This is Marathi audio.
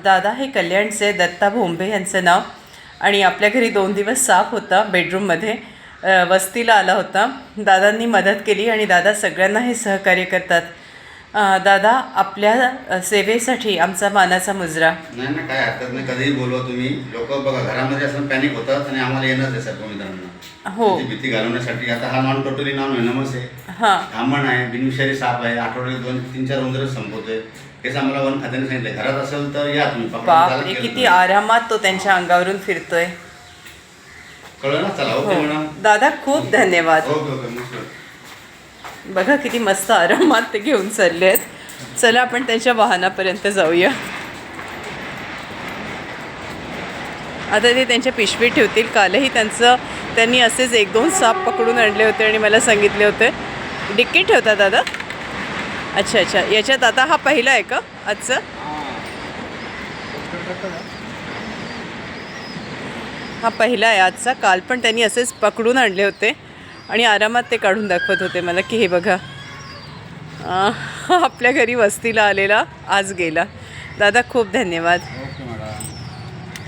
दादा हे कल्याणचे, दत्ता भोंबे यांचं नाव. आणि आपल्या घरी 2 दिवस साप होता बेडरूममध्ये, वस्तीला आला होता. दादांनी मदत केली आणि दादा सगळ्यांना हे सहकार्य करतात. दादा, आपल्या सेवेसाठी आमचा मानाचा मुजरा. नाही ना, काय हरकत नाही, कधीही बोलवा तुम्ही. लोक बघा घरामध्ये असं पॅनिक होतात आणि आम्हाला येणंच आहे सर्व मित्रांना. हो, भीती घालवण्यासाठी. आता हा नॉन टोटली नॉन व्हेनमस आहे, हां धामण आहे, बिनविषारी साप आहे. आठवड्यात 2-3-4 उंदरच संपवतोय. हेच आम्हाला वन खात्याने सांगितलं. घरात असेल तर या तुम्ही. बाप रे, किती आरामात तो त्यांच्या अंगावरून फिरतोय. कळलं ना? चला, ओके मॅडम. दादा खूप धन्यवाद. ओके ओके, मस्त. बघा किती मस्त आरामात ते घेऊन चालले आहेत. चला आपण त्यांच्या वाहनापर्यंत जाऊया. आता ते त्यांच्या पिशवीत ठेवतील. कालही त्यांनी असेच 1-2 साप पकडून आणले होते आणि मला सांगितले होते. डिक्कीत ठेवता दादा? अच्छा अच्छा. याच्यात आता हा पहिला आहे का आजचा? हा पहिला आहे आजचा. काल पण त्यांनी असेच पकडून आणले होते आणि आरामात ते काढून दाखवत होते मला की हे बघा, आपल्या घरी वस्तीला आलेला आज गेला. दादा खूप धन्यवाद.